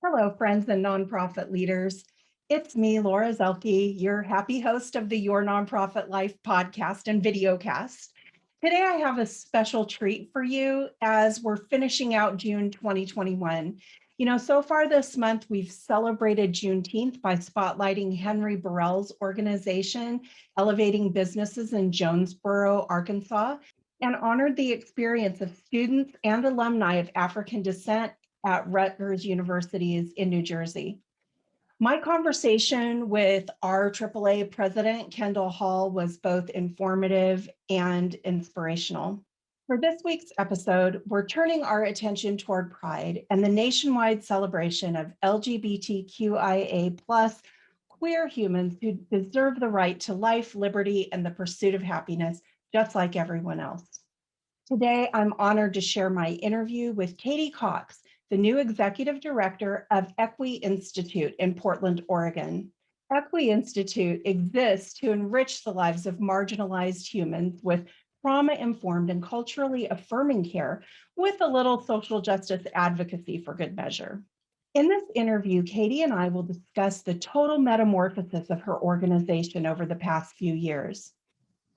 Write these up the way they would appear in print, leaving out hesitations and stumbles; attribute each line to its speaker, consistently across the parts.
Speaker 1: Hello, friends and nonprofit leaders. It's me, Laura Zelke, your happy host of the Your Nonprofit Life podcast and videocast. Today, I have a special treat for you as we're finishing out June 2021. So far this month, we've celebrated Juneteenth by spotlighting Henry Burrell's organization, Elevating Businesses in Jonesboro, Arkansas, and honored the experience of students and alumni of African descent at Rutgers University in New Jersey. My conversation with our AAA president, Kendall Hall, was both informative and inspirational. For this week's episode, we're turning our attention toward Pride and the nationwide celebration of LGBTQIA+ queer humans who deserve the right to life, liberty, and the pursuit of happiness, just like everyone else. Today, I'm honored to share my interview with Katie Cox, the new executive director of Equi Institute in Portland, Oregon. Equi Institute exists to enrich the lives of marginalized humans with trauma-informed and culturally affirming care with a little social justice advocacy for good measure. In this interview, Katie and I will discuss the total metamorphosis of her organization over the past few years.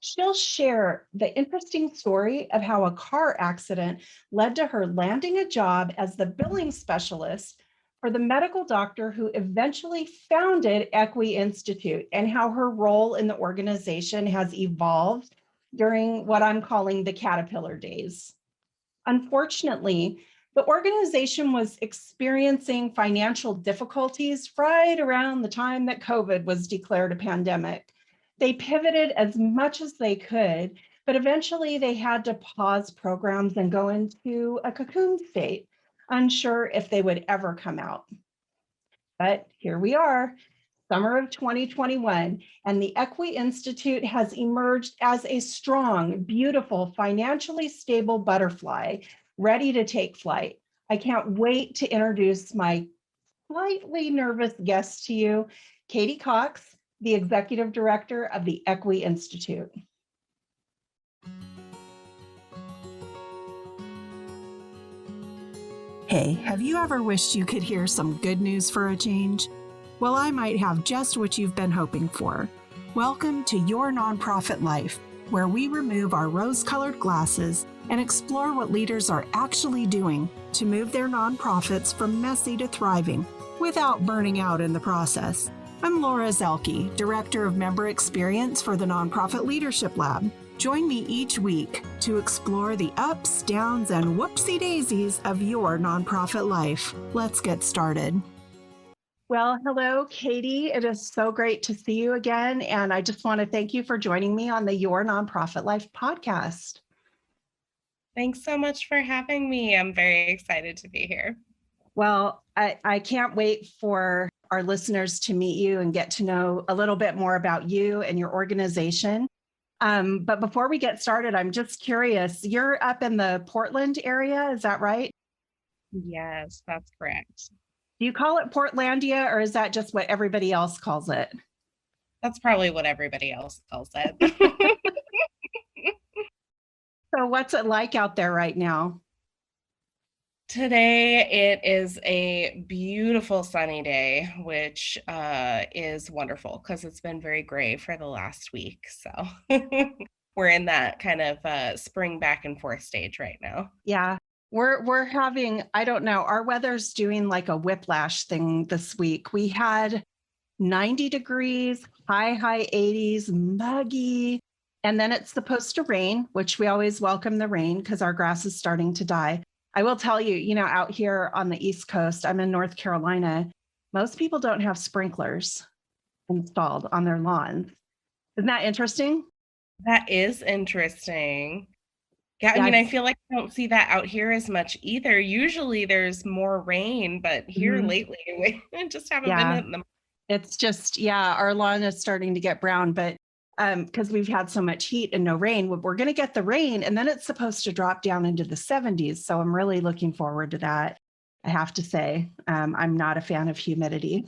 Speaker 1: She'll share the interesting story of how a car accident led to her landing a job as the billing specialist for the medical doctor who eventually founded Equi Institute, and how her role in the organization has evolved during what I'm calling the caterpillar days. Unfortunately, the organization was experiencing financial difficulties right around the time that COVID was declared a pandemic. They pivoted as much as they could, but eventually they had to pause programs and go into a cocoon state, unsure if they would ever come out. But here we are, summer of 2021, and the Equi Institute has emerged as a strong, beautiful, financially stable butterfly, ready to take flight. I can't wait to introduce my slightly nervous guest to you, Katie Cox, the executive director of the Equi Institute.
Speaker 2: Hey, have you ever wished you could hear some good news for a change? Well, I might have just what you've been hoping for. Welcome to Your Nonprofit Life, where we remove our rose-colored glasses and explore what leaders are actually doing to move their nonprofits from messy to thriving without burning out in the process. I'm Laura Zelke, Director of Member Experience for the Nonprofit Leadership Lab. Join me each week to explore the ups, downs, and whoopsie daisies of your nonprofit life. Let's get started.
Speaker 1: Well, hello, Katie. It is so great to see you again. And I just want to thank you for joining me on the Your Nonprofit Life podcast.
Speaker 3: Thanks so much for having me. I'm very excited to be here.
Speaker 1: Well, I can't wait for our listeners to meet you and get to know a little bit more about you and your organization. But before we get started, I'm just curious, you're up in the Portland area, is that right?
Speaker 3: Yes, that's correct.
Speaker 1: Do you call it Portlandia, or is that just what everybody else calls it?
Speaker 3: That's probably what everybody else calls it.
Speaker 1: So what's it like out there right now?
Speaker 3: Today, it is a beautiful sunny day, which is wonderful because it's been very gray for the last week. So we're in that kind of spring back and forth stage right now.
Speaker 1: Yeah, we're having, I don't know, our weather's doing like a whiplash thing this week. We had 90 degrees, high 80s, muggy, and then it's supposed to rain, which we always welcome the rain because our grass is starting to die. I will tell you, out here on the East Coast, I'm in North Carolina, most people don't have sprinklers installed on their lawns. Isn't that interesting?
Speaker 3: That is interesting. Yeah, I mean, I feel like I don't see that out here as much either. Usually there's more rain, but here lately, we just haven't been in them.
Speaker 1: It's just, our lawn is starting to get brown, but because we've had so much heat and no rain, we're going to get the rain, and then it's supposed to drop down into the 70s. So I'm really looking forward to that. I have to say, I'm not a fan of humidity,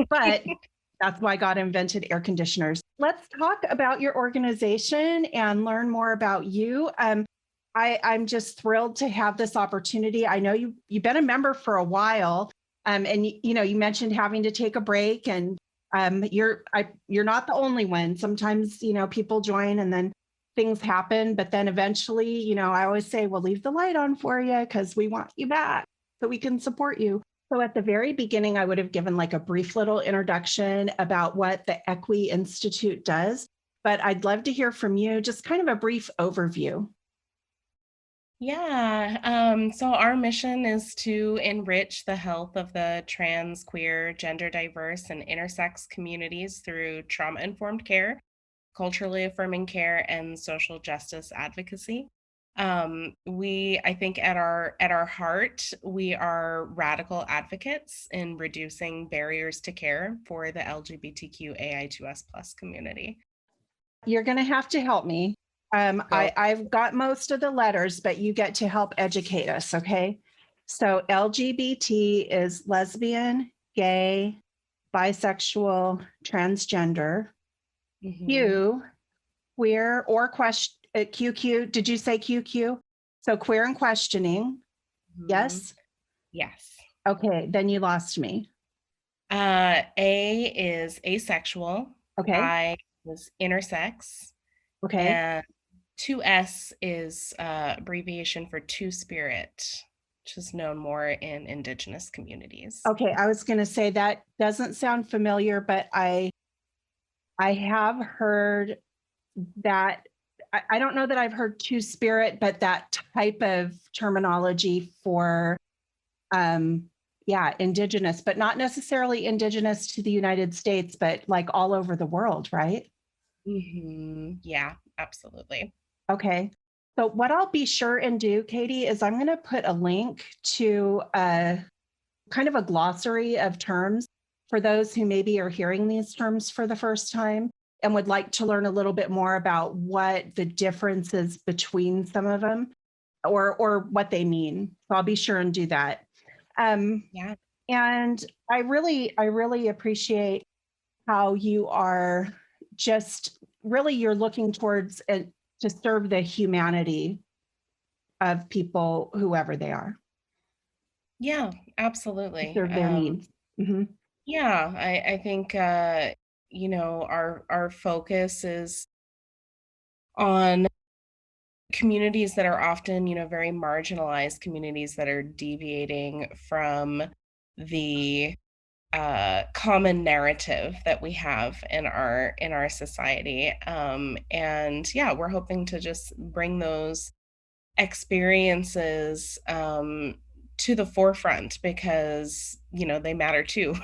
Speaker 1: but that's why God invented air conditioners. Let's talk about your organization and learn more about you. I'm just thrilled to have this opportunity. I know you've been a member for a while, And you mentioned having to take a break, and you're not the only one. Sometimes, people join and then things happen, but then eventually, I always say, we'll leave the light on for you because we want you back so we can support you. So at the very beginning, I would have given like a brief little introduction about what the Equi Institute does, but I'd love to hear from you, just kind of a brief overview.
Speaker 3: Yeah, so our mission is to enrich the health of the trans, queer, gender diverse, and intersex communities through trauma-informed care, culturally affirming care, and social justice advocacy. I think at our heart, we are radical advocates in reducing barriers to care for the LGBTQAI2S plus community.
Speaker 1: You're going to have to help me. I've got most of the letters, but you get to help educate us, okay? So LGBT is lesbian, gay, bisexual, transgender. Q, queer or question, QQ, did you say QQ? So queer and questioning, yes?
Speaker 3: Yes.
Speaker 1: Okay, then you lost me.
Speaker 3: A is asexual.
Speaker 1: Okay.
Speaker 3: I is intersex.
Speaker 1: Okay.
Speaker 3: And 2S is abbreviation for two-spirit, which is known more in Indigenous communities.
Speaker 1: Okay, I was going to say that doesn't sound familiar, but I have heard that. I don't know that I've heard two-spirit, but that type of terminology for, Indigenous, but not necessarily Indigenous to the United States, but like all over the world, right?
Speaker 3: Yeah, absolutely.
Speaker 1: Okay. So what I'll be sure and do, Katie, is I'm going to put a link to kind of a glossary of terms for those who maybe are hearing these terms for the first time and would like to learn a little bit more about what the difference is between some of them or what they mean. So I'll be sure and do that.
Speaker 3: Yeah.
Speaker 1: And I really appreciate how you are just really, you're looking towards it to serve the humanity of people, whoever they are.
Speaker 3: Yeah, absolutely.
Speaker 1: Serve their needs.
Speaker 3: Yeah, I think our focus is on communities that are often, very marginalized communities that are deviating from the common narrative that we have in our society. And yeah, we're hoping to just bring those experiences to the forefront because they matter too.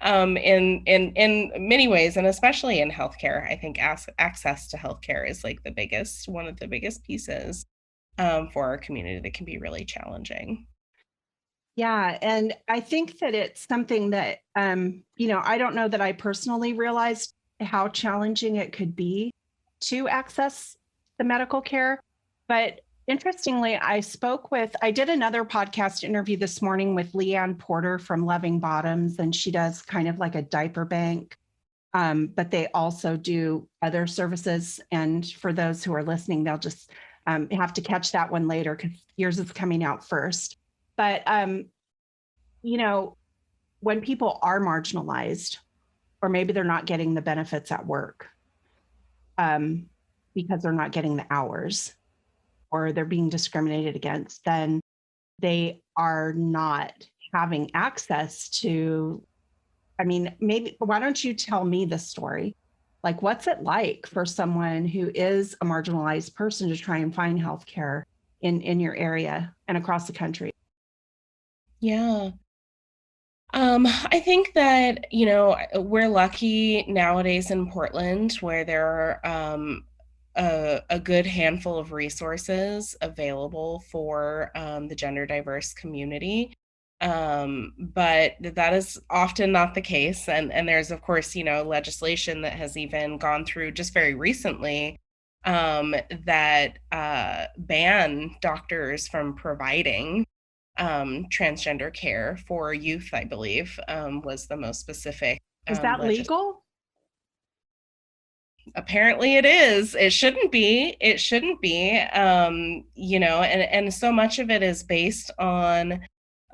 Speaker 3: In many ways, and especially in healthcare, I think access to healthcare is like one of the biggest pieces for our community that can be really challenging.
Speaker 1: Yeah, and I think that it's something that I don't know that I personally realized how challenging it could be to access the medical care, but interestingly, I did another podcast interview this morning with Leanne Porter from Loving Bottoms, and she does kind of like a diaper bank, but they also do other services. And for those who are listening, they'll just have to catch that one later because yours is coming out first. But, when people are marginalized, or maybe they're not getting the benefits at work because they're not getting the hours, or they're being discriminated against, then they are not having access to, maybe, why don't you tell me the story? Like, what's it like for someone who is a marginalized person to try and find healthcare in your area and across the country?
Speaker 3: Yeah. I think that, we're lucky nowadays in Portland where there are a good handful of resources available for the gender diverse community. But that is often not the case. And there's, of course, legislation that has even gone through just very recently that ban doctors from providing transgender care for youth, I believe, was the most specific.
Speaker 1: Is that legal?
Speaker 3: Apparently it is. It shouldn't be. It shouldn't be. And so much of it is based on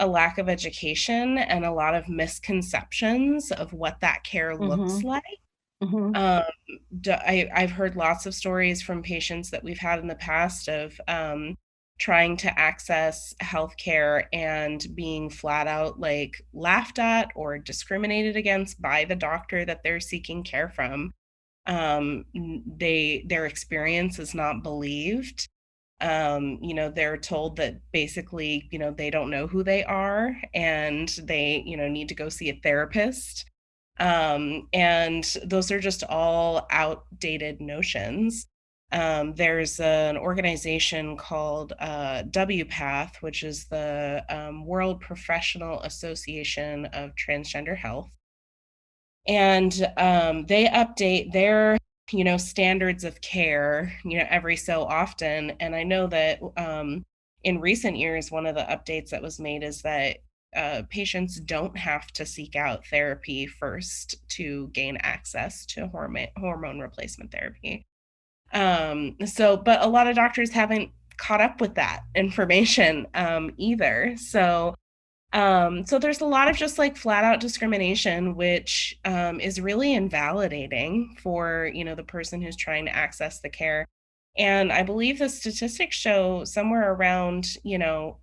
Speaker 3: a lack of education and a lot of misconceptions of what that care looks
Speaker 1: Mm-hmm.
Speaker 3: like.
Speaker 1: Mm-hmm.
Speaker 3: Um, I've heard lots of stories from patients that we've had in the past of trying to access healthcare and being flat out like laughed at or discriminated against by the doctor that they're seeking care from. Their experience is not believed. They're told that basically, they don't know who they are and they, need to go see a therapist. And those are just all outdated notions. There's an organization called WPATH, which is the World Professional Association of Transgender Health. And they update their standards of care every so often. And I know that in recent years, one of the updates that was made is that patients don't have to seek out therapy first to gain access to hormone replacement therapy. But a lot of doctors haven't caught up with that information either. So there's a lot of just like flat out discrimination, which is really invalidating for, the person who's trying to access the care. And I believe the statistics show somewhere around, 70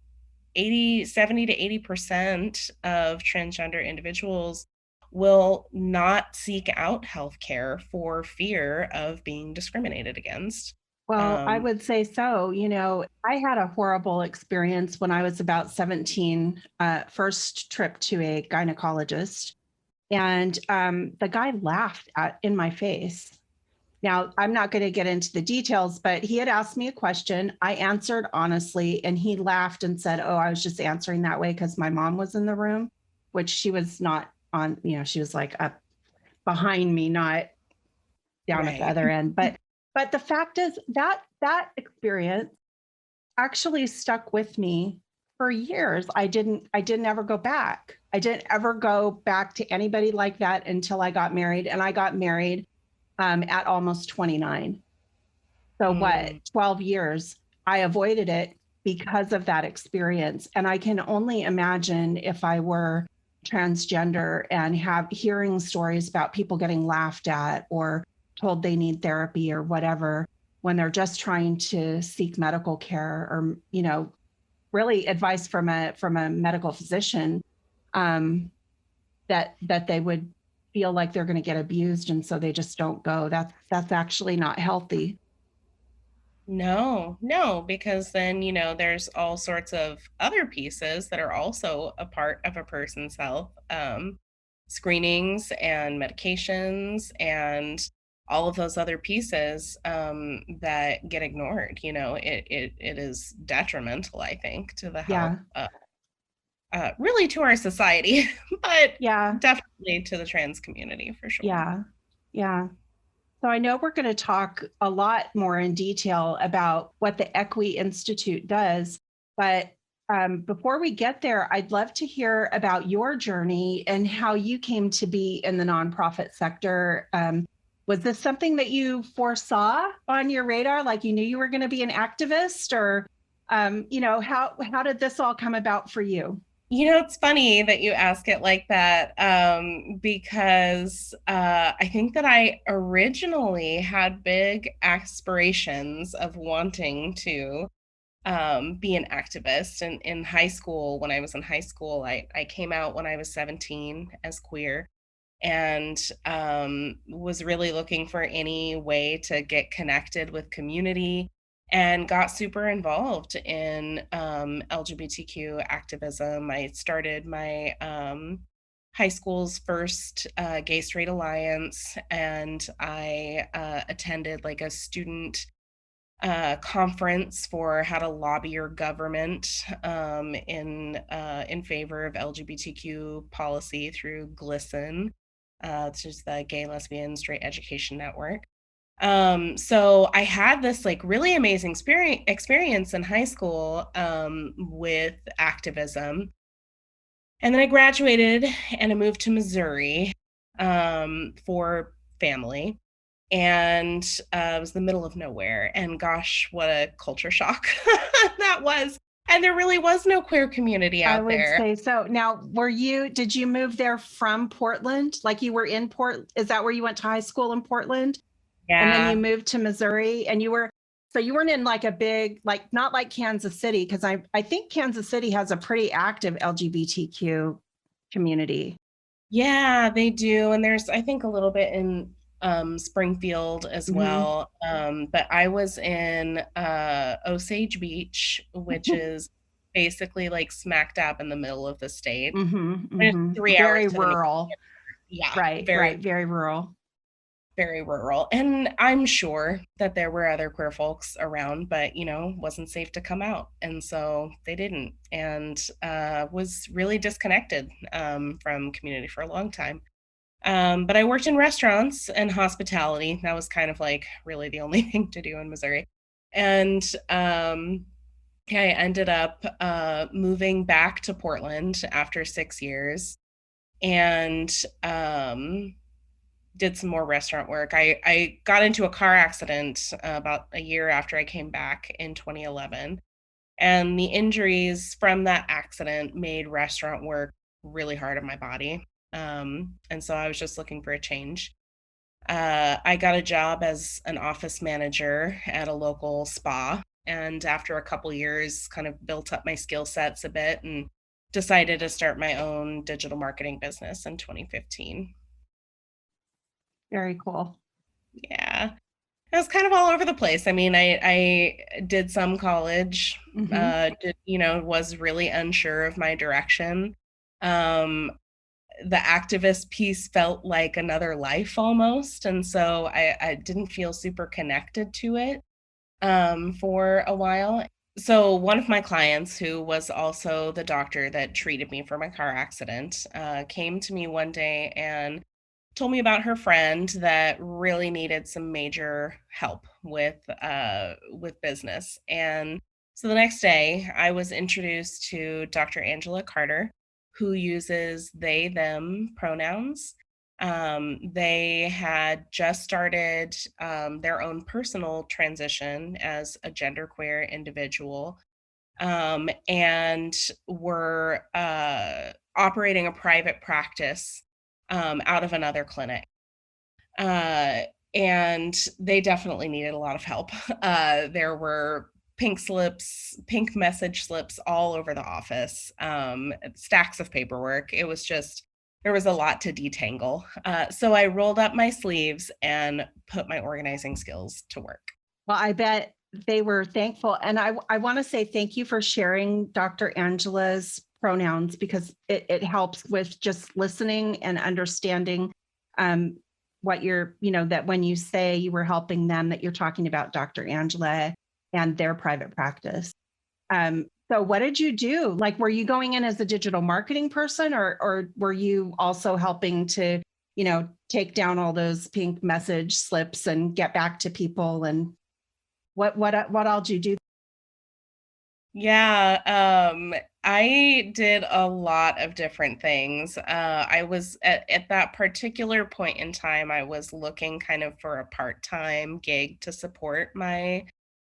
Speaker 3: to 80% of transgender individuals will not seek out healthcare for fear of being discriminated against.
Speaker 1: Well, I
Speaker 3: Um,
Speaker 1: would say so. I had a horrible experience when I was about 17, first trip to a gynecologist, and the guy laughed in my face. Now, I'm not going to get into the details, but he had asked me a question. I answered honestly, and he laughed and said, "Oh, I was just answering that way because my mom was in the room," which she was not on, she was like up behind me, not down at the
Speaker 3: right.
Speaker 1: other end. But the fact is that that experience actually stuck with me for years. I didn't ever go back. I didn't ever go back to anybody like that until I got married. And I got married at almost 29. So what,
Speaker 3: Mm.
Speaker 1: 12 years, I avoided it because of that experience. And I can only imagine if I were transgender and have hearing stories about people getting laughed at or told they need therapy or whatever when they're just trying to seek medical care or, really advice from a medical physician, that they would feel like they're going to get abused and so they just don't go. That's actually not healthy.
Speaker 3: No, no, because then, there's all sorts of other pieces that are also a part of a person's health, screenings and medications and all of those other pieces that get ignored. It is detrimental, I think, to the health,
Speaker 1: Yeah.
Speaker 3: really to our society, but
Speaker 1: Yeah.
Speaker 3: definitely to the trans community for sure.
Speaker 1: Yeah. Yeah. So I know we're going to talk a lot more in detail about what the Equi Institute does, but before we get there, I'd love to hear about your journey and how you came to be in the nonprofit sector. Was this something that you foresaw on your radar, like you knew you were going to be an activist, or how did this all come about for you?
Speaker 3: It's funny that you ask it like that, because I think that I originally had big aspirations of wanting to be an activist. And in high school, when I was in high school, I came out when I was 17 as queer and was really looking for any way to get connected with community and got super involved in LGBTQ activism. I started my high school's first Gay Straight Alliance, and I attended like a student conference for how to lobby your government in favor of LGBTQ policy through GLSEN, which is the Gay, Lesbian, Straight Education Network. So I had this like really amazing experience in high school with activism. And then I graduated and I moved to Missouri for family. And it was the middle of nowhere. And gosh, what a culture shock that was. And there really was no queer community
Speaker 1: I
Speaker 3: out
Speaker 1: would
Speaker 3: there.
Speaker 1: say so. Now, did you move there from Portland? Like you were in is that where you went to high school in Portland? And then you
Speaker 3: Yeah.
Speaker 1: moved to Missouri and so you weren't in like a big, like not like Kansas City, because I think Kansas City has a pretty active LGBTQ community.
Speaker 3: Yeah, they do. And there's, I think, a little bit in Springfield as
Speaker 1: Mm-hmm.
Speaker 3: well. But I was in Osage Beach, which is basically like smack dab in the middle of the state.
Speaker 1: Mm-hmm.
Speaker 3: And it's
Speaker 1: Mm-hmm.
Speaker 3: 3 hours
Speaker 1: Very
Speaker 3: to the nearest.
Speaker 1: rural.
Speaker 3: Yeah,
Speaker 1: Right,
Speaker 3: very,
Speaker 1: right. Very rural.
Speaker 3: very rural. And I'm sure that there were other queer folks around, but wasn't safe to come out. And so they didn't, and was really disconnected from community for a long time. But I worked in restaurants and hospitality. That was kind of like really the only thing to do in Missouri. And yeah, I ended up moving back to Portland after 6 years and did some more restaurant work. I got into a car accident about a year after I came back in 2011. And the injuries from that accident made restaurant work really hard on my body. And so I was just looking for a change. I got a job as an office manager at a local spa. And after a couple years, kind of built up my skill sets a bit and decided to start my own digital marketing business in 2015.
Speaker 1: Very cool.
Speaker 3: Yeah. It was kind of all over the place. I mean, I did some college,
Speaker 1: Mm-hmm.
Speaker 3: was really unsure of my direction. Um, the activist piece felt like another life almost. And so I didn't feel super connected to it for a while. So one of my clients, who was also the doctor that treated me for my car accident, came to me one day and told me about her friend that really needed some major help with business. And so the next day, I was introduced to Dr. Angela Carter, who uses they them pronouns. They had just started their own personal transition as a genderqueer individual, and were operating a private practice out of another clinic. Uh, and they definitely needed a lot of help. There were pink message slips all over the office, stacks of paperwork. It was just, there was a lot to detangle. So I rolled up my sleeves and put my organizing skills to work.
Speaker 1: Well, I bet they were thankful. And I want to say thank you for sharing Dr. Angela's pronouns, because it helps with just listening and understanding what that when you say you were helping them, that you're talking about Dr. Angela and their private practice. So what did you do? Like, were you going in as a digital marketing person, or were you also helping to, take down all those pink message slips and get back to people? And what all did you do?
Speaker 3: Yeah, I did a lot of different things. I was at that particular point in time, I was looking kind of for a part-time gig to support my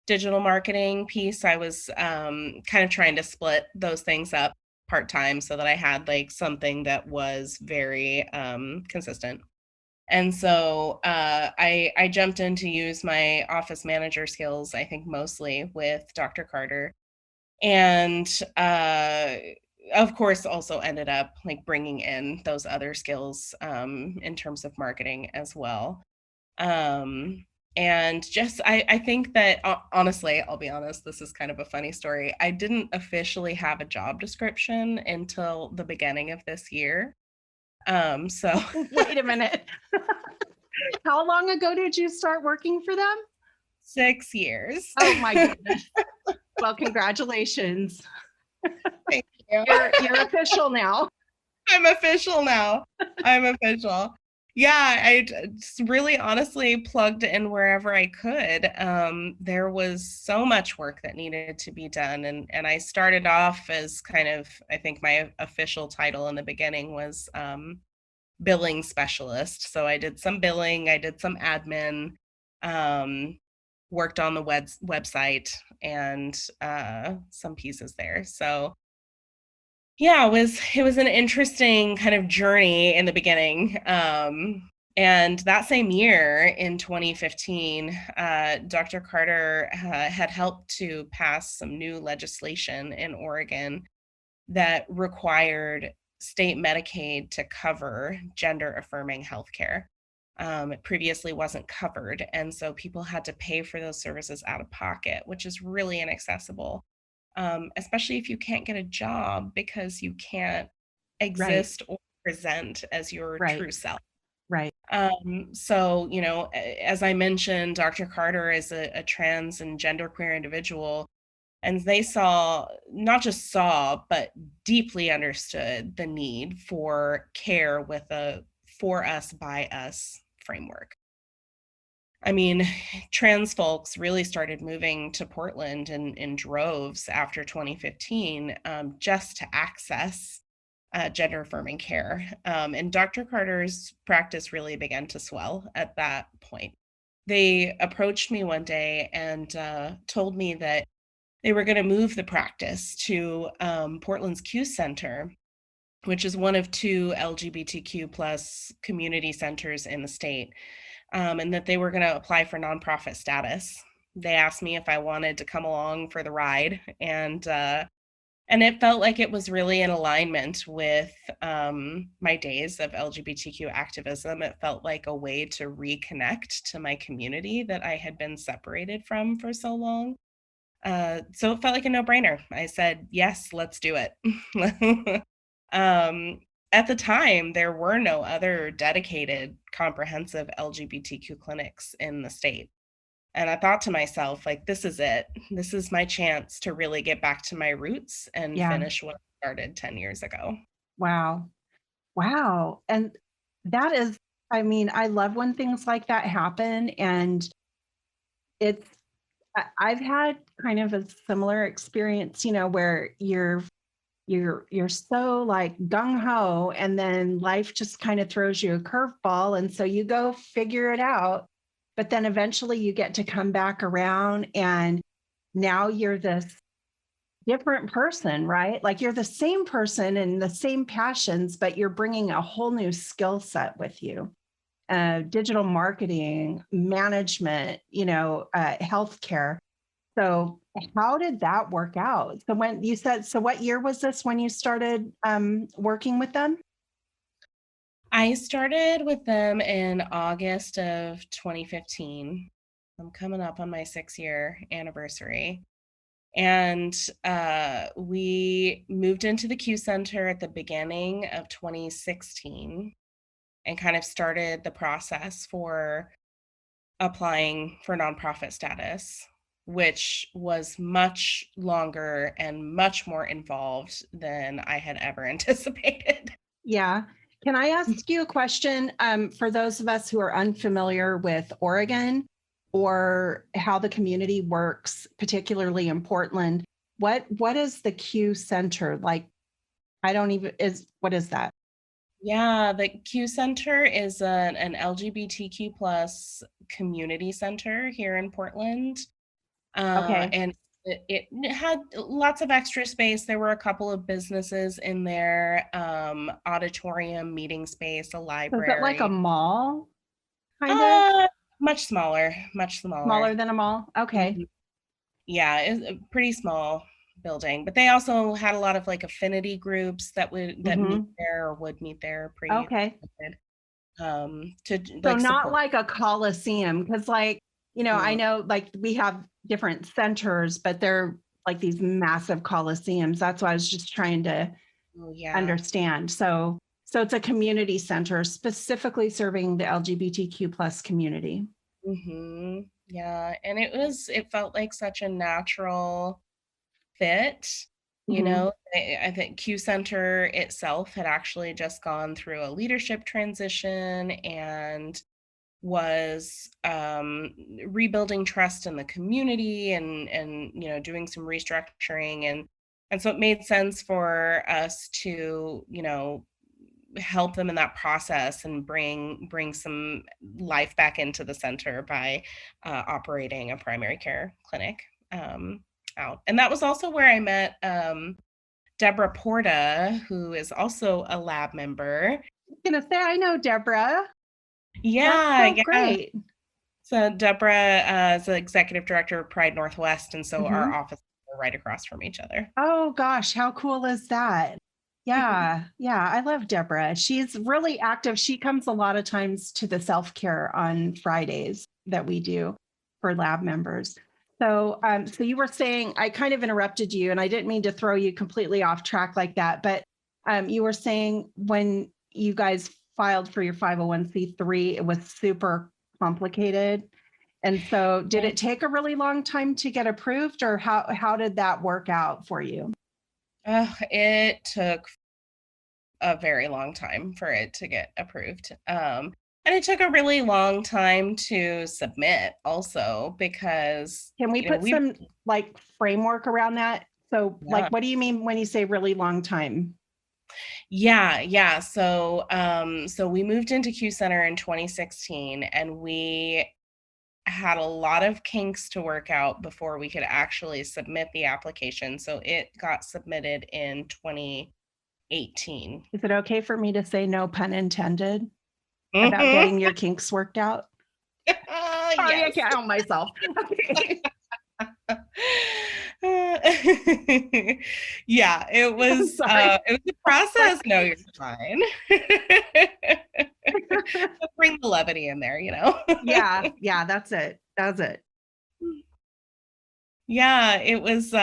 Speaker 3: digital marketing piece. I was kind of trying to split those things up part-time so that I had like something that was very consistent. And so I jumped in to use my office manager skills, I think mostly with Dr. Carter, and of course also ended up like bringing in those other skills in terms of marketing as well. And just I think that honestly, I'll be honest, this is kind of a funny story. I didn't officially have a job description until the beginning of this year. So
Speaker 1: Wait a minute. How long ago did you start working for them?
Speaker 3: 6 years.
Speaker 1: Oh my goodness. Well, congratulations.
Speaker 3: Thank you.
Speaker 1: You're official now.
Speaker 3: I'm official now. I'm official. Yeah, just really honestly plugged in wherever I could. There was so much work that needed to be done, and I started off as kind of, I think my official title in the beginning was billing specialist. So I did some billing, I did some admin, um, worked on the website and some pieces there. So yeah, it was an interesting kind of journey in the beginning. And that same year in 2015, Dr. Carter had helped to pass some new legislation in Oregon that required state Medicaid to cover gender affirming healthcare. It previously wasn't covered. And so people had to pay for those services out of pocket, which is really inaccessible, especially if you can't get a job because you can't
Speaker 1: Right,
Speaker 3: exist or present as your
Speaker 1: right,
Speaker 3: true self.
Speaker 1: right.
Speaker 3: So, as I mentioned, Dr. Carter is a trans and genderqueer individual, and they not just saw, but deeply understood the need for care with a for us, by us framework. I mean, trans folks really started moving to Portland in droves after 2015, just to access gender affirming care. And Dr. Carter's practice really began to swell at that point. They approached me one day and told me that they were going to move the practice to Portland's Q Center, which is one of two LGBTQ plus community centers in the state, and that they were going to apply for nonprofit status. They asked me if I wanted to come along for the ride, and it felt like it was really in alignment with my days of LGBTQ activism. It felt like a way to reconnect to my community that I had been separated from for so long. So it felt like a no-brainer. I said, yes, let's do it. um, at the time, there were no other dedicated, comprehensive LGBTQ clinics in the state. And I thought to myself, like, this is it. This is my chance to really get back to my roots and
Speaker 1: Yeah.
Speaker 3: finish what I started 10 years ago.
Speaker 1: Wow. Wow. And that is, I mean, I love when things like that happen. And it's, I've had kind of a similar experience, where you're so like gung ho, and then life just kind of throws you a curveball. And so you go figure it out. But then eventually you get to come back around, and now you're this different person, right? Like you're the same person and the same passions, but you're bringing a whole new skill set with you. Digital marketing, management, healthcare. So how did that work out? So when you said, so what year was this when you started working with them?
Speaker 3: I started with them in August of 2015. I'm coming up on my 6-year anniversary. And we moved into the Q Center at the beginning of 2016 and kind of started the process for applying for nonprofit status, which was much longer and much more involved than I had ever anticipated.
Speaker 1: Yeah. Can I ask you a question? For those of us who are unfamiliar with Oregon or how the community works, particularly in Portland, what is the Q Center? Like, I don't even, what is that?
Speaker 3: Yeah, the Q Center is an LGBTQ plus community center here in Portland.
Speaker 1: Okay.
Speaker 3: And it had lots of extra space. There were a couple of businesses in there, auditorium, meeting space, a
Speaker 1: So is it like a
Speaker 3: library.
Speaker 1: mall, kind of
Speaker 3: Uh, much smaller, much smaller.
Speaker 1: smaller than a mall? Okay.
Speaker 3: Mhm. Yeah, it's a pretty small building, but they also had a lot of like affinity groups that meet
Speaker 1: Hmm.
Speaker 3: there or would meet there
Speaker 1: Okay.
Speaker 3: to
Speaker 1: So
Speaker 3: like
Speaker 1: not
Speaker 3: support.
Speaker 1: like a coliseum, because like, I
Speaker 3: Mm,
Speaker 1: know like we have different centers, but they're like these massive coliseums. That's why I was just trying to
Speaker 3: oh, yeah.
Speaker 1: understand. So it's a community center specifically serving the LGBTQ plus community.
Speaker 3: Yeah, and it felt like such a natural fit, you
Speaker 1: Hmm.
Speaker 3: know? I think Q Center itself had actually just gone through a leadership transition and was rebuilding trust in the community and doing some restructuring and so it made sense for us to help them in that process and bring some life back into the center by operating a primary care clinic out. And that was also where I met Deborah Porta, who is also a lab member.
Speaker 1: I'm gonna say I know Deborah. That's
Speaker 3: Yeah,
Speaker 1: so
Speaker 3: yeah.
Speaker 1: great.
Speaker 3: So Deborah is the executive director of Pride Northwest, and so our
Speaker 1: Mhm.
Speaker 3: offices are right across from each other.
Speaker 1: Oh gosh, how cool is that? Yeah, yeah, I love Deborah. She's really active. She comes a lot of times to the self-care on Fridays that we do for lab members. So you were saying, I kind of interrupted you, and I didn't mean to throw you completely off track like that, but you were saying when you guys filed for your 501c3, it was super complicated. And so did it take a really long time to get approved, or how did that work out for you?
Speaker 3: It took a very long time for it to get approved. And it took a really long time to submit also because,
Speaker 1: Can we put
Speaker 3: we,
Speaker 1: some like framework around that? So like,
Speaker 3: yeah,
Speaker 1: what do you mean when you say really long time?
Speaker 3: yeah. So we moved into Q Center in 2016 and we had a lot of kinks to work out before we could actually submit the application. So it got submitted in 2018.
Speaker 1: Is it okay for me to say no pun intended about getting your kinks worked out? Sorry, I
Speaker 3: Yes.
Speaker 1: can't help myself. Okay.
Speaker 3: Yeah,
Speaker 1: I'm sorry.
Speaker 3: it was a process. No, you're fine. Bring the levity in there, you know?
Speaker 1: Yeah, that's it. That's it.
Speaker 3: Yeah, it was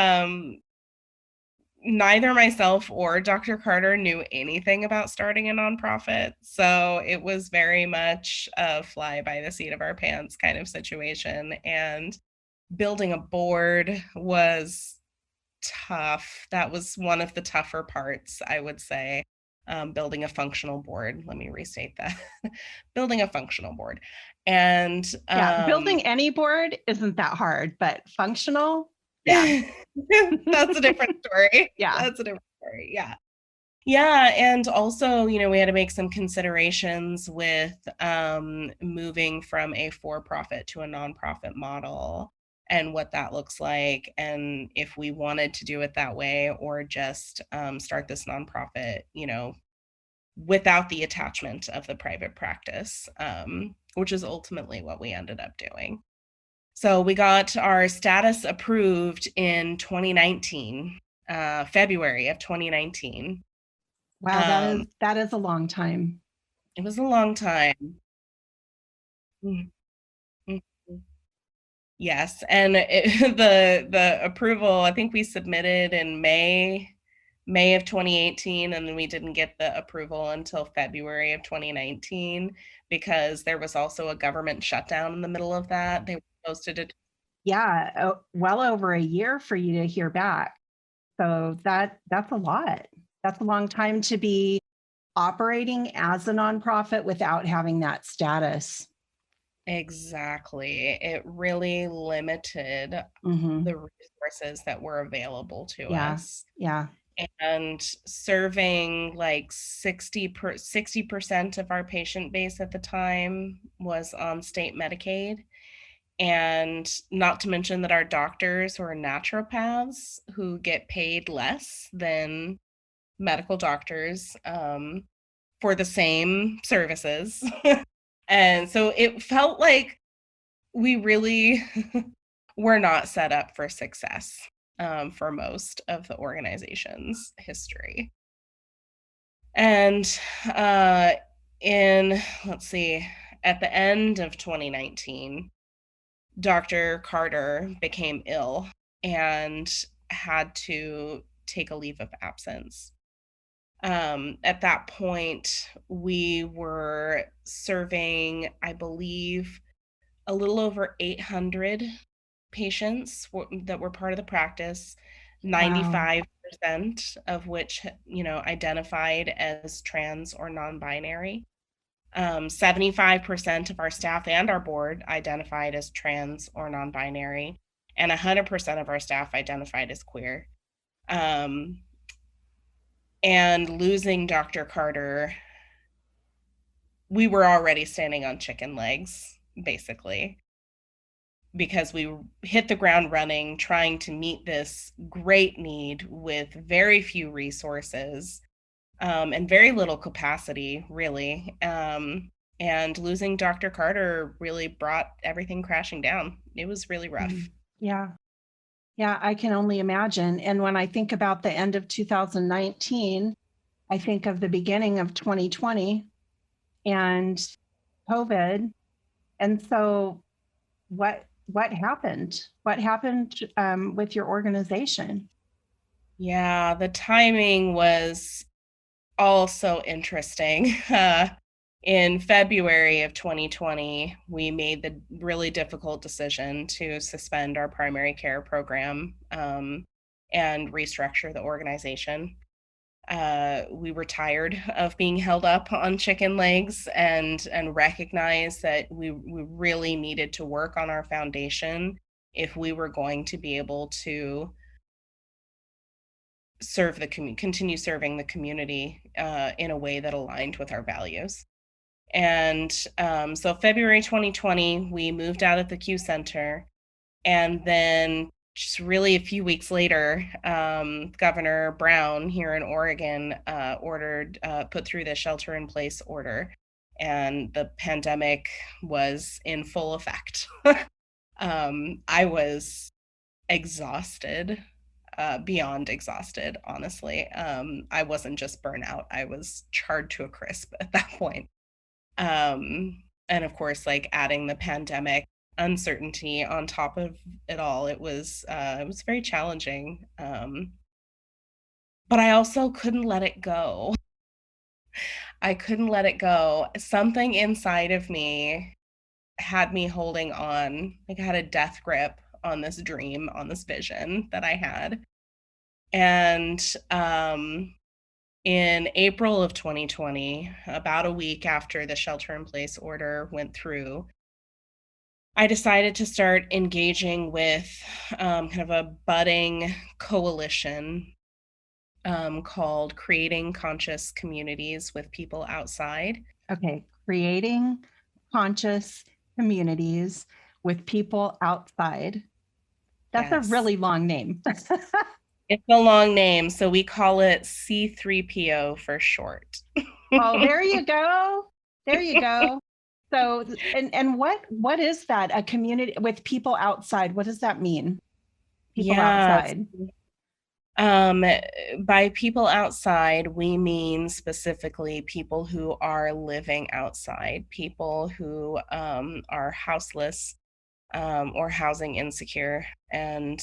Speaker 3: neither myself or Dr. Carter knew anything about starting a nonprofit. So it was very much a fly by the seat of our pants kind of situation. And building a board was tough. That was one of the tougher parts, I would say. Building a functional board. Let me restate that. Building a functional board. And
Speaker 1: Yeah, building any board isn't that hard, but functional, yeah,
Speaker 3: that's a different story.
Speaker 1: yeah.
Speaker 3: That's a different story. Yeah. Yeah, and also, we had to make some considerations with moving from a for-profit to a nonprofit model and what that looks like, and if we wanted to do it that way or just start this nonprofit, without the attachment of the private practice, which is ultimately what we ended up doing. So we got our status approved in 2019, February of 2019.
Speaker 1: Wow,
Speaker 3: Um,
Speaker 1: that is a long time.
Speaker 3: it was a long time. Mm, mhm. Yes, and the approval, I think we submitted in May of 2018, and then we didn't get the approval until February of 2019 because there was also a government shutdown in the middle of that. They were supposed to
Speaker 1: Yeah, well over a year for you to hear back. So that's a lot. That's a long time to be operating as a nonprofit without having that status.
Speaker 3: exactly. It really limited
Speaker 1: Hmm.
Speaker 3: the resources that were available to
Speaker 1: Yeah,
Speaker 3: us.
Speaker 1: yeah.
Speaker 3: And serving like 60% of our patient base at the time was on state Medicaid. And not to mention that our doctors who are naturopaths who get paid less than medical doctors for the same services. And so it felt like we really were not set up for success for most of the organization's history. And let's see, at the end of 2019, Dr. Carter became ill and had to take a leave of absence. At that point, we were serving, I believe, a little over 800 patients that were part of the practice,
Speaker 1: Wow.
Speaker 3: 95% of which, identified as trans or non-binary. 75% of our staff and our board identified as trans or non-binary, and 100% of our staff identified as queer. And losing Dr. Carter we were already standing on chicken legs, basically, because we hit the ground running, trying to meet this great need with very few resources, and very little capacity, really. And losing Dr. Carter really brought everything crashing down. It was really rough.
Speaker 1: Yeah. Yeah, I can only imagine. And when I think about the end of 2019, I think of the beginning of 2020 and COVID. And so what happened? What happened with your organization?
Speaker 3: Yeah, the timing was also interesting. In February of 2020, we made the really difficult decision to suspend our primary care program, and restructure the organization. We were tired of being held up on chicken legs, and recognized that we really needed to work on our foundation if we were going to be able to continue serving the community in a way that aligned with our values. And so February 2020, we moved out of the Q Center. And then just really a few weeks later, Governor Brown here in Oregon put through the shelter in place order, and the pandemic was in full effect. I was exhausted, beyond exhausted, honestly. I wasn't just burnout, I was charred to a crisp at that point. And of course, like adding the pandemic uncertainty on top of it all, it was very challenging. But I also couldn't let it go. I couldn't let it go. Something inside of me had me holding on, like I had a death grip on this dream, on this vision that I had. And in April of 2020, about a week after the shelter in place order went through, I decided to start engaging with kind of a budding coalition called Creating Conscious Communities with People Outside.
Speaker 1: Okay, creating conscious communities with people outside. That's a
Speaker 3: Yes.
Speaker 1: really long name.
Speaker 3: It's a long name, so we call it C3PO for short.
Speaker 1: Oh, there you go. There you go. So, and what is that? A community with people outside. What does that mean? People
Speaker 3: Yes.
Speaker 1: outside.
Speaker 3: By people outside, we mean specifically people who are living outside, people who are houseless, or housing insecure. And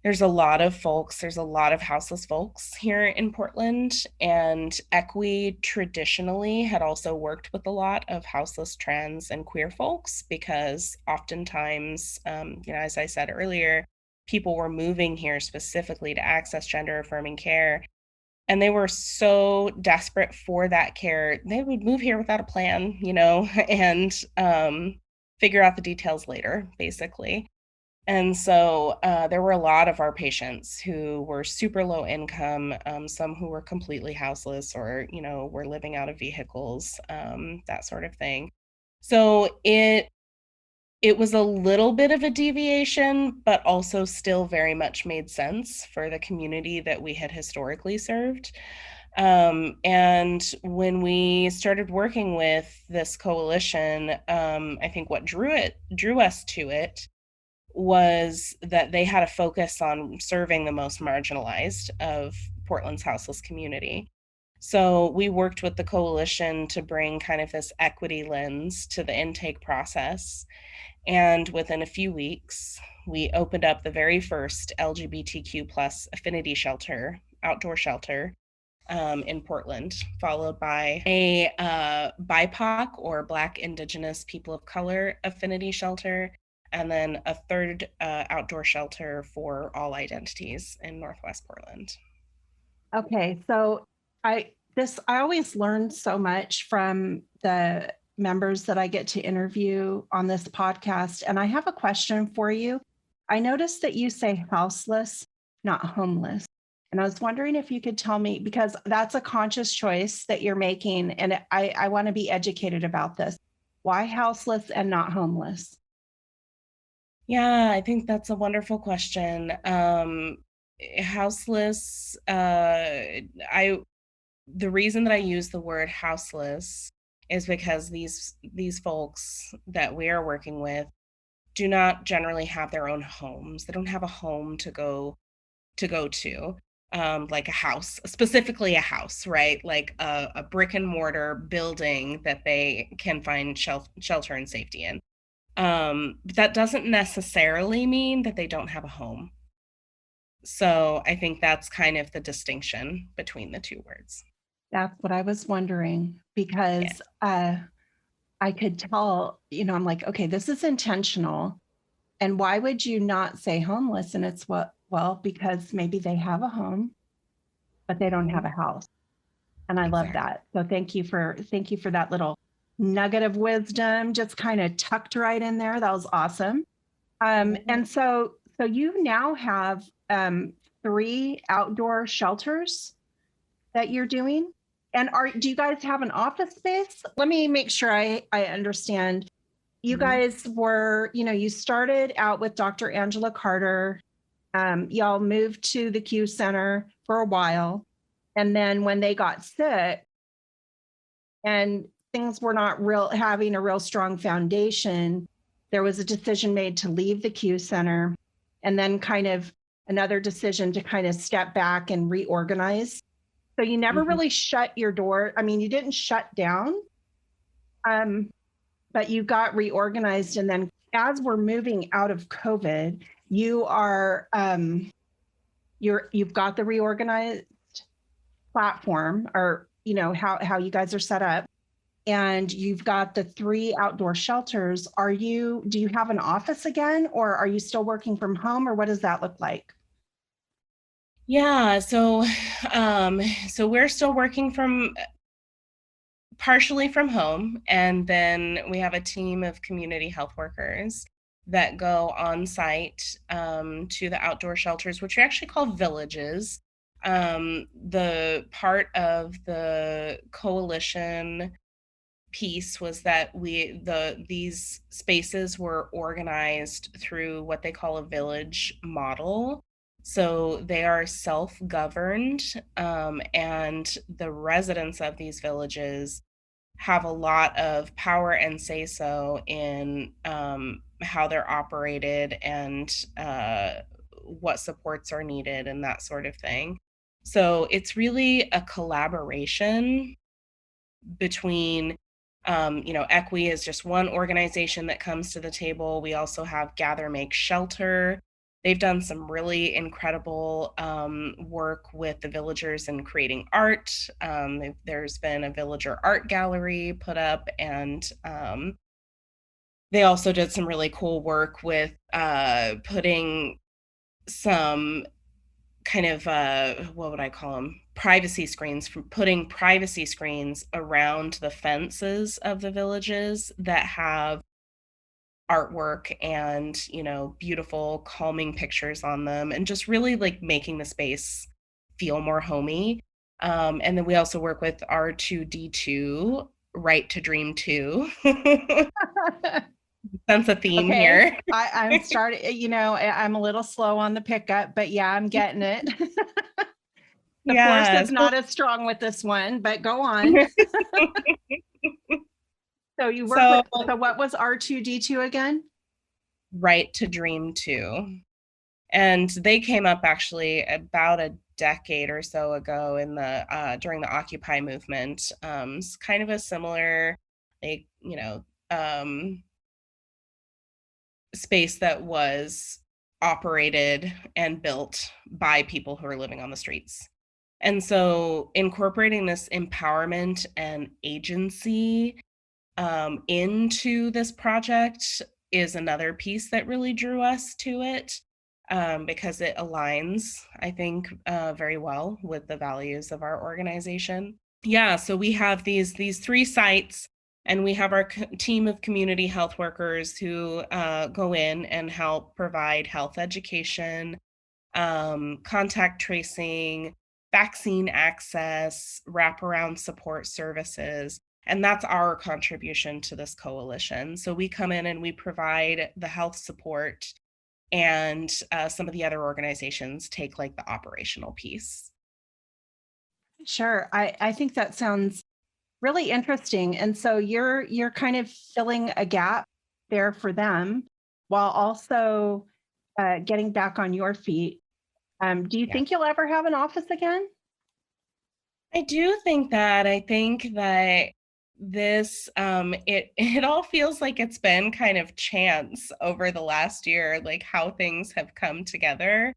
Speaker 3: there's a lot of folks, there's a lot of houseless folks here in Portland, and Equi traditionally had also worked with a lot of houseless trans and queer folks, because oftentimes, as I said earlier, people were moving here specifically to access gender affirming care, and they were so desperate for that care, they would move here without a plan, and figure out the details later, basically. And so there were a lot of our patients who were super low income, some who were completely houseless, or, were living out of vehicles, that sort of thing. So it was a little bit of a deviation, but also still very much made sense for the community that we had historically served. And when we started working with this coalition, I think what drew us to it was that they had a focus on serving the most marginalized of Portland's houseless community. So we worked with the coalition to bring kind of this equity lens to the intake process. And within a few weeks, we opened up the very first LGBTQ plus affinity shelter, outdoor shelter, in Portland, followed by a BIPOC or Black, Indigenous, People of Color affinity shelter, and then a third outdoor shelter for all identities in Northwest Portland.
Speaker 1: Okay, so I always learn so much from the members that I get to interview on this podcast, and I have a question for you. I noticed that you say houseless, not homeless. And I was wondering if you could tell me, because that's a conscious choice that you're making, and I want to be educated about this. Why houseless and not homeless?
Speaker 3: Yeah, I think that's a wonderful question. Houseless, I the reason that I use the word houseless is because these folks that we are working with do not generally have their own homes. They don't have a home to go to, like a house, specifically a house, right? Like a brick and mortar building that they can find shelter and safety in. But that doesn't necessarily mean that they don't have a home. So I think that's kind of the distinction between the two words.
Speaker 1: That's what I was wondering,
Speaker 3: Yeah.
Speaker 1: because I could tell, I'm like, okay, this is intentional. And why would you not say homeless? And it's what, well, because maybe they have a home, but they don't have
Speaker 3: Mhm.
Speaker 1: a house. And I love
Speaker 3: Exactly.
Speaker 1: that. So thank you for that little nugget of wisdom, just kind of tucked right in there. That was awesome.
Speaker 3: Yeah.
Speaker 1: And so you now have 3 outdoor shelters that you're doing. And do you guys have an office space? Let me make sure I understand. You
Speaker 3: Mhm.
Speaker 1: guys were, you started out with Dr. Angela Carter. Y'all moved to the Q Center for a while. And then when they got sick and things were not real having a real strong foundation, there was a decision made to leave the Q Center, and then kind of another decision to kind of step back and reorganize. So you never
Speaker 3: Mhm.
Speaker 1: really shut your door. I mean, you didn't shut down, um, but you got reorganized. And then as we're moving out of COVID, you are you've got the reorganized platform, or how you guys are set up, and you've got the 3 outdoor shelters. Do you have an office again, or are you still working from home, or what does that look like?
Speaker 3: Yeah, um, so we're still working from partially from home, and then we have a team of community health workers that go on site to the outdoor shelters, which we actually call villages. The part of the coalition piece was that these spaces were organized through what they call a village model. So they are self-governed, and the residents of these villages have a lot of power and say so in how they're operated and what supports are needed and that sort of thing. So it's really a collaboration between Equi is just one organization that comes to the table. We also have Gather Make Shelter. They've done some really incredible work with the villagers in creating art. There's been a villager art gallery put up, and they also did some really cool work with putting some kind of what would I call them? Privacy screens, from putting privacy screens around the fences of the villages that have artwork and, beautiful calming pictures on them, and just really like making the space feel more homey. And then we also work with R2D2, Right to Dream 2. Sense a theme
Speaker 1: Okay.
Speaker 3: here.
Speaker 1: I'm starting, I'm a little slow on the pickup, but yeah, I'm getting it. The force
Speaker 3: Yeah.
Speaker 1: is not as strong with this one, but go on. So you work
Speaker 3: So
Speaker 1: with, so what was R2D2 again?
Speaker 3: Right to Dream 2. And they came up actually about a decade or so ago in the during the Occupy movement. It's kind of a similar, like, space that was operated and built by people who are living on the streets. And so incorporating this empowerment and agency into this project is another piece that really drew us to it, because it aligns, I think, very well with the values of our organization. Yeah, so we have these 3 sites, and we have our team of community health workers who go in and help provide health education, contact tracing, vaccine access, wraparound support services. And that's our contribution to this coalition. So we come in and we provide the health support, and some of the other organizations take like the operational piece.
Speaker 1: Sure. I think that sounds really interesting. And so you're kind of filling a gap there for them while also getting back on your feet. Do you
Speaker 3: Yeah.
Speaker 1: think you'll ever have an office again?
Speaker 3: I do think that. I think that this it all feels like it's been kind of chance over the last year, like how things have come together.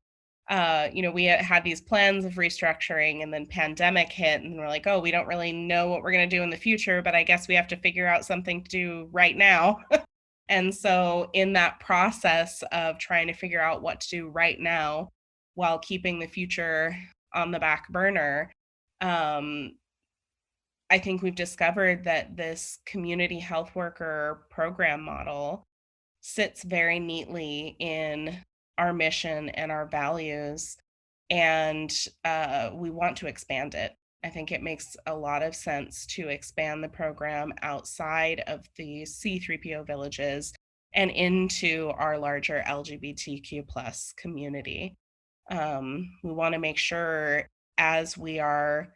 Speaker 3: We had these plans of restructuring, and then pandemic hit, and we're like, oh, we don't really know what we're going to do in the future, but I guess we have to figure out something to do right now. And so in that process of trying to figure out what to do right now while keeping the future on the back burner, um, I think we've discovered that this community health worker program model sits very neatly in our mission and our values, and we want to expand it. I think it makes a lot of sense to expand the program outside of the C3PO villages and into our larger LGBTQ plus community. We want to make sure, as we are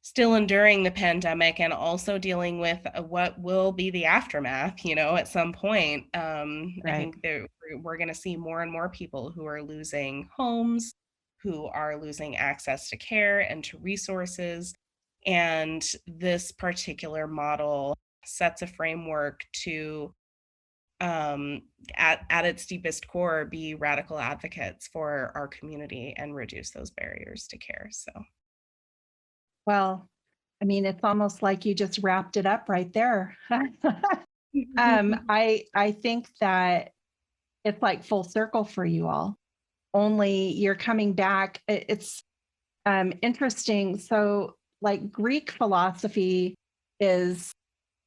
Speaker 3: still enduring the pandemic and also dealing with what will be the aftermath, at some point. I
Speaker 1: Right.
Speaker 3: think that we're going to see more and more people who are losing homes, who are losing access to care and to resources. And this particular model sets a framework to, at its deepest core, be radical advocates for our community and reduce those barriers to care. So,
Speaker 1: Well, I mean, it's almost like you just wrapped it up right there. I think that it's like full circle for you all. Only you're coming back. It's interesting. So, like Greek philosophy is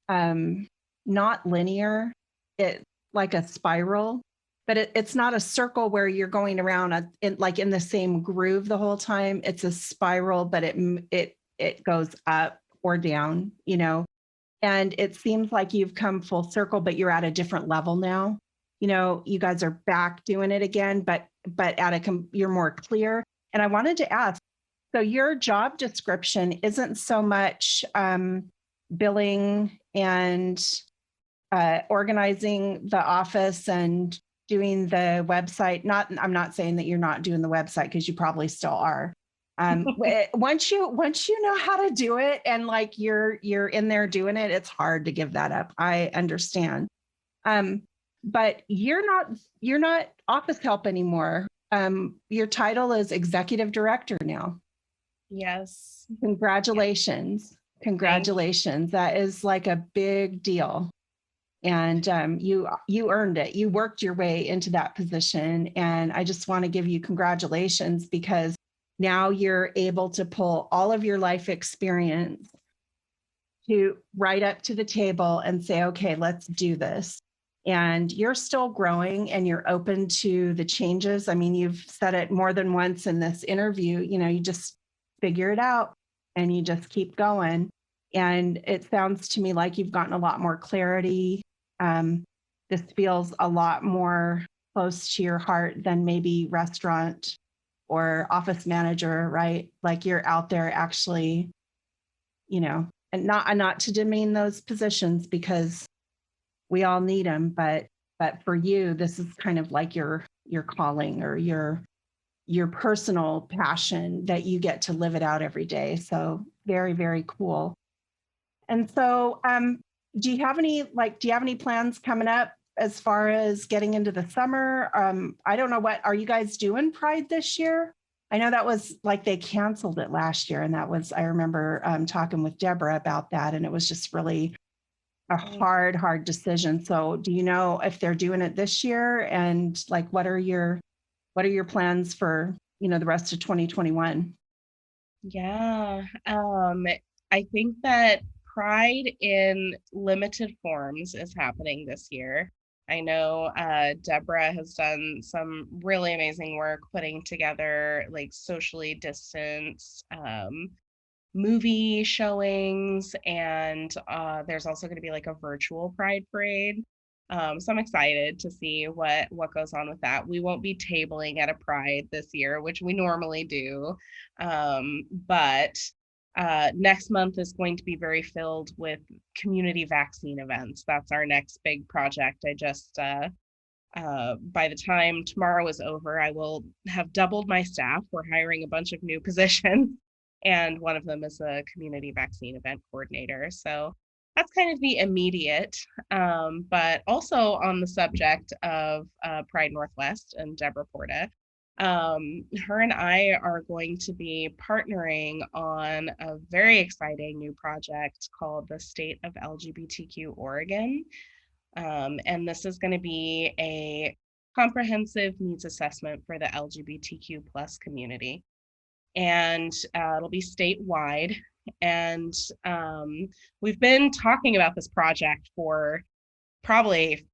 Speaker 1: not linear. It's like a spiral, but it's not a circle where you're going around like in the same groove the whole time. It's a spiral, but it goes up or down, And it seems like you've come full circle, but you're at a different level now. You guys are back doing it again, but you're more clear. And I wanted to ask, so your job description isn't so much billing and organizing the office and doing the website. I'm not saying that you're not doing the website, because you probably still are. Once you know how to do it and like you're in there doing it, it's hard to give that up. I understand. But you're not office help anymore. Your title is executive director now.
Speaker 3: yes.
Speaker 1: Congratulations. Congratulations. That is like a big deal. And you earned it. You worked your way into that position. And I just want to give you congratulations, because now you're able to pull all of your life experience to right up to the table and say, okay, let's do this. And you're still growing and you're open to the changes. I mean, you've said it more than once in this interview, you just figure it out and you just keep going. And it sounds to me like you've gotten a lot more clarity. This feels a lot more close to your heart than maybe restaurant or office manager, right? Like you're out there actually, and not to demean those positions, because we all need them, but for you, this is kind of like your calling or your personal passion that you get to live it out every day. So very, very cool. And so do you have any plans coming up as far as getting into the summer? I don't know, are you guys doing Pride this year? I know that was like they canceled it last year, and I remember talking with Deborah about that, and it was just really a hard decision. So do you know if they're doing it this year, and like what are your plans for the rest of 2021?
Speaker 3: Yeah. I think that Pride in limited forms is happening this year. I know Deborah has done some really amazing work putting together like socially distanced movie showings, and there's also going to be like a virtual Pride Parade. So I'm excited to see what goes on with that. We won't be tabling at a Pride this year, which we normally do, but next month is going to be very filled with community vaccine events. That's our next big project. I just by the time tomorrow is over, I will have doubled my staff. We're hiring a bunch of new positions, and one of them is a community vaccine event coordinator. So that's kind of the immediate, but also on the subject of Pride Northwest and Deborah Porta. Her and I are going to be partnering on a very exciting new project called the State of LGBTQ Oregon. And this is going to be a comprehensive needs assessment for the LGBTQ plus community. And it'll be statewide. And we've been talking about this project for probably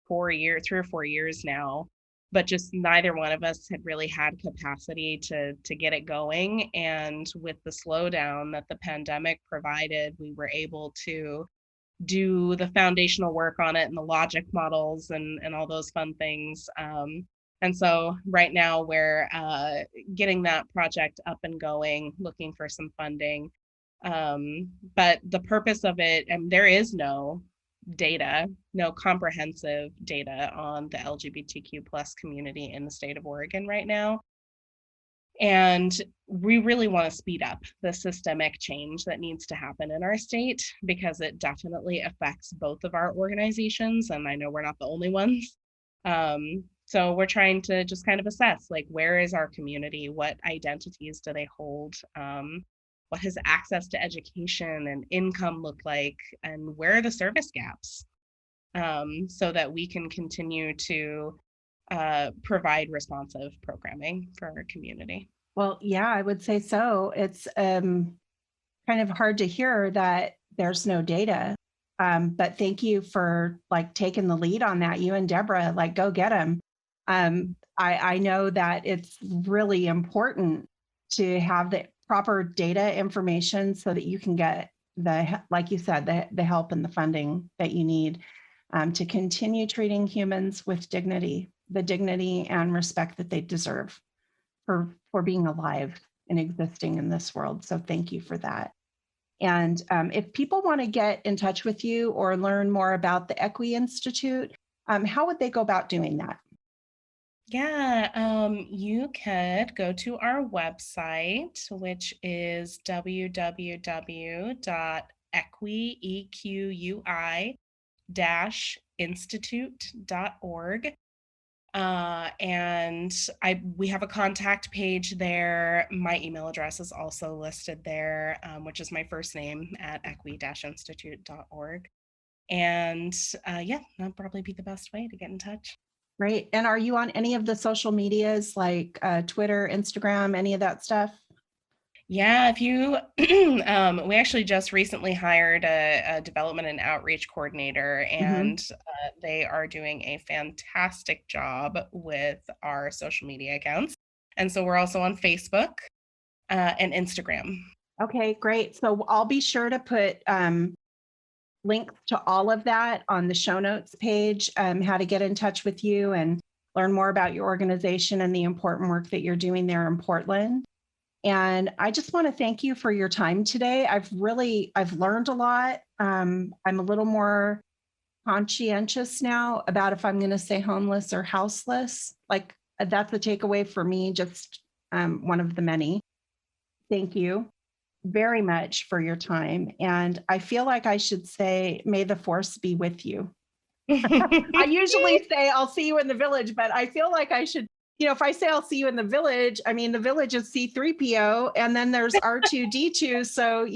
Speaker 3: 3 or 4 years now, but just neither one of us had really had capacity to get it going. And with the slowdown that the pandemic provided, we were able to do the foundational work on it and the logic models and all those fun things. And so right now we're getting that project up and going, looking for some funding. But the purpose of it, and there is no data, no comprehensive data on the LGBTQ plus community in the state of Oregon right now. And we really want to speed up the systemic change that needs to happen in our state, because it definitely affects both of our organizations. And I know we're not the only ones. So we're trying to just kind of assess, like, where is our community? What identities do they hold? What has access to education and income look like? And where are the service gaps? So that we can continue to provide responsive programming for our community.
Speaker 1: Well, yeah, I would say so. It's kind of hard to hear that there's no data. But thank you for like taking the lead on that. You and Deborah, like, go get them. I know that it's really important to have the proper data information so that you can get like you said, the help and the funding that you need to continue treating humans with dignity, the dignity and respect that they deserve for being alive and existing in this world. So thank you for that. And if people want to get in touch with you or learn more about the Equi Institute, how would they go about doing that?
Speaker 3: Yeah, you could go to our website, which is www.equi-institute.org. And we have a contact page there. My email address is also listed there, which is my first name at equi-institute.org. And yeah, that'd probably be the best way to get in touch.
Speaker 1: Great. And are you on any of the social medias like Twitter, Instagram, any of that stuff?
Speaker 3: Yeah, if you, we actually just recently hired a development and outreach coordinator, and they are doing a fantastic job with our social media accounts. And so we're also on Facebook and Instagram.
Speaker 1: Okay, great. So I'll be sure to put links to all of that on the show notes page, how to get in touch with you and learn more about your organization and the important work that you're doing there in Portland. And I just want to thank you for your time today. I've learned a lot. I'm a little more conscientious now about if I'm going to say homeless or houseless. Like, that's a takeaway for me, just one of the many. Thank you very much for your time. And I feel like I should say, may the force be with you. I usually say, I'll see you in the village, but I feel like I should, if I say I'll see you in the village, I mean, the village is C3PO and then there's R2D2. So,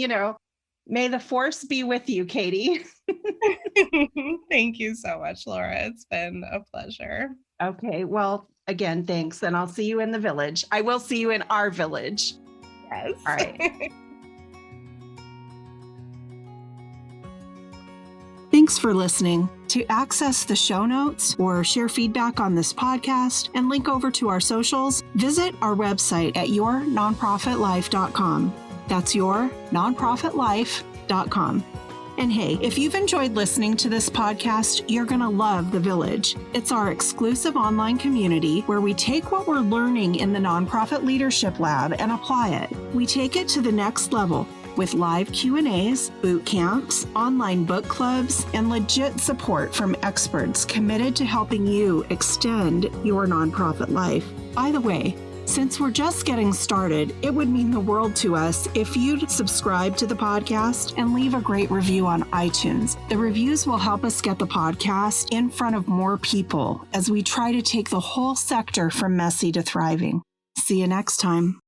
Speaker 1: may the force be with you, Katie.
Speaker 3: Thank you so much, Laura. It's been a pleasure.
Speaker 1: Okay. Well, again, thanks. And I'll see you in the village. I will see you in our village.
Speaker 3: Yes.
Speaker 1: All right.
Speaker 2: Thanks for listening. To access the show notes or share feedback on this podcast and link over to our socials, visit our website at yournonprofitlife.com. That's yournonprofitlife.com. And hey, if you've enjoyed listening to this podcast, you're going to love The Village. It's our exclusive online community where we take what we're learning in the Nonprofit Leadership Lab and apply it. We take it to the next level with live Q&As, boot camps, online book clubs, and legit support from experts committed to helping you extend your nonprofit life. By the way, since we're just getting started, it would mean the world to us if you'd subscribe to the podcast and leave a great review on iTunes. The reviews will help us get the podcast in front of more people as we try to take the whole sector from messy to thriving. See you next time.